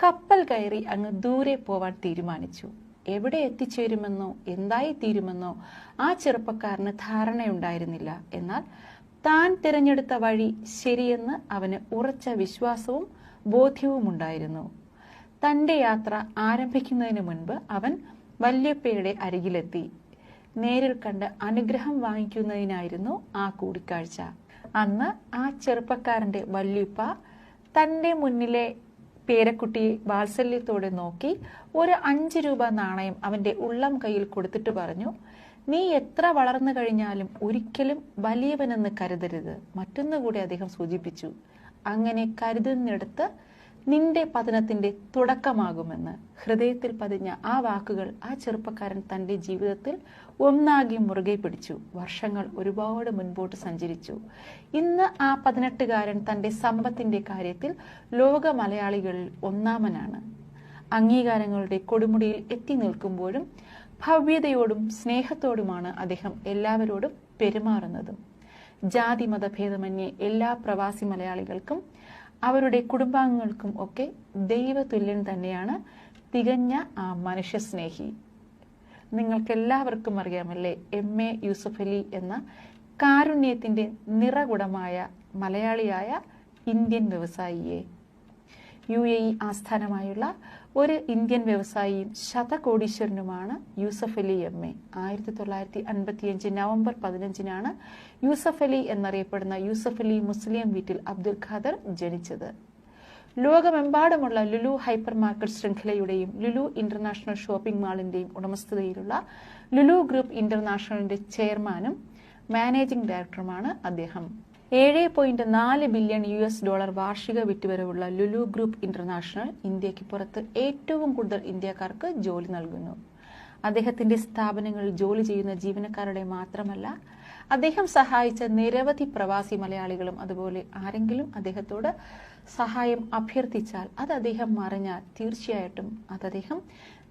കപ്പൽ കയറി അങ്ങ് ദൂരെ പോവാൻ തീരുമാനിച്ചു. എവിടെ എത്തിച്ചേരുമെന്നോ എന്തായി തീരുമെന്നോ ആ ചെറുപ്പക്കാരന് ധാരണയുണ്ടായിരുന്നില്ല. എന്നാൽ താൻ തിരഞ്ഞെടുത്ത വഴി ശരിയെന്ന് അവന് ഉറച്ച വിശ്വാസവും ബോധ്യവുമുണ്ടായിരുന്നു. തന്റെ യാത്ര ആരംഭിക്കുന്നതിന് മുൻപ് അവൻ വല്യപ്പയുടെ അരികിലെത്തി. നേരിൽ കണ്ട് അനുഗ്രഹം വാങ്ങിക്കുന്നതിനായിരുന്നു ആ കൂടിക്കാഴ്ച. അന്ന് ആ ചെറുപ്പക്കാരന്റെ വല്യപ്പ തന്റെ മുന്നിലെ പേരക്കുട്ടിയെ വാത്സല്യത്തോടെ നോക്കി ഒരു 5 രൂപ നാണയം അവന്റെ ഉള്ളം കയ്യിൽ കൊടുത്തിട്ട് പറഞ്ഞു, "നീ എത്ര വളർന്നു കഴിഞ്ഞാലും ഒരിക്കലും വലിയവനെന്ന് കരുതരുത്." മറ്റൊന്നുകൂടി അദ്ദേഹം സൂചിപ്പിച്ചു, "അങ്ങനെ കരുതുന്നിടത്ത് നിന്റെ പതനത്തിന്റെ തുടക്കമാകുമെന്ന്." ഹൃദയത്തിൽ പതിഞ്ഞ ആ വാക്കുകൾ ആ ചെറുപ്പക്കാരൻ തന്റെ ജീവിതത്തിൽ ഒന്നാകെ മുറുകെ പിടിച്ചു. വർഷങ്ങൾ ഒരുപാട് മുൻപോട്ട് സഞ്ചരിച്ചു. ഇന്ന് ആ 18കാരൻ തന്റെ സമ്പത്തിന്റെ കാര്യത്തിൽ ലോക മലയാളികളിൽ ഒന്നാമനാണ്. അംഗീകാരങ്ങളുടെ കൊടുമുടിയിൽ എത്തി നിൽക്കുമ്പോഴും ഭവ്യതയോടും സ്നേഹത്തോടുമാണ് അദ്ദേഹം എല്ലാവരോടും പെരുമാറുന്നതും. ജാതി മതഭേദമന്യേ എല്ലാ പ്രവാസി മലയാളികൾക്കും അവരുടെ കുടുംബാംഗങ്ങൾക്കും ഒക്കെ ദൈവതുല്യൻ തന്നെയാണ് തികഞ്ഞ ആ മനുഷ്യസ്നേഹി. നിങ്ങൾക്കെല്ലാവർക്കും അറിയാമല്ലേ MA യൂസഫലി എന്ന കാരുണ്യത്തിന്റെ നിറകുടമായ മലയാളിയായ ഇന്ത്യൻ വ്യവസായിയെ. UAE ആസ്ഥാനമായുള്ള ഒരു ഇന്ത്യൻ വ്യവസായിയും ശതകോടീശ്വരനുമാണ് യൂസഫലി MA. 1955 നവംബർ 15-നാണ് യൂസഫലി എന്നറിയപ്പെടുന്ന യൂസഫലി മുസ്ലിം വീട്ടിൽ അബ്ദുൽ ഖാദർ ജനിച്ചത്. ലോകമെമ്പാടുമുള്ള ലുലു ഹൈപ്പർ മാർക്കറ്റ് ശൃംഖലയുടെയും ലുലു ഇന്റർനാഷണൽ ഷോപ്പിംഗ് മാളിന്റെയും ഉടമസ്ഥതയിലുള്ള ലുലു ഗ്രൂപ്പ് ഇന്റർനാഷണലിന്റെ ചെയർമാനും മാനേജിംഗ് ഡയറക്ടറുമാണ് അദ്ദേഹം. $7.4 ബില്യൺ വാർഷിക വിറ്റുവരവുള്ള ലുലു ഗ്രൂപ്പ് ഇന്റർനാഷണൽ ഇന്ത്യക്ക് പുറത്ത് ഏറ്റവും കൂടുതൽ ഇന്ത്യക്കാർക്ക് ജോലി നൽകുന്നു. അദ്ദേഹത്തിന്റെ സ്ഥാപനങ്ങളിൽ ജോലി ചെയ്യുന്ന ജീവനക്കാരുടെ മാത്രമല്ല, അദ്ദേഹം സഹായിച്ച നിരവധി പ്രവാസി മലയാളികളും അതുപോലെ ആരെങ്കിലും അദ്ദേഹത്തോട് സഹായം അഭ്യർത്ഥിച്ചാൽ അത് അദ്ദേഹം അറിഞ്ഞാൽ തീർച്ചയായിട്ടും അത് അദ്ദേഹം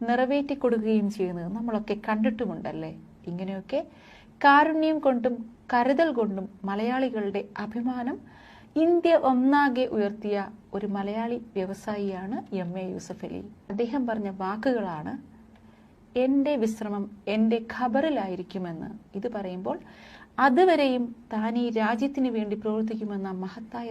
നിറവേറ്റിക്കൊടുക്കുകയും ചെയ്യുന്നത് നമ്മളൊക്കെ കണ്ടിട്ടുമുണ്ടല്ലേ. ഇങ്ങനെയൊക്കെ കാരുണ്യം കൊണ്ടും കരുതൽ കൊണ്ടും മലയാളികളുടെ അഭിമാനം ഇന്ത്യ ഒന്നാകെ ഉയർത്തിയ ഒരു മലയാളി വ്യവസായിയാണ് MA യൂസഫലി. അദ്ദേഹം പറഞ്ഞ വാക്കുകളാണ്, "എന്റെ വിശ്രമം എന്റെ ഖബറിലായിരിക്കുമെന്ന്." ഇത് പറയുമ്പോൾ അതുവരെയും താൻ ഈ രാജ്യത്തിന് വേണ്ടി പ്രവർത്തിക്കുമെന്ന മഹത്തായ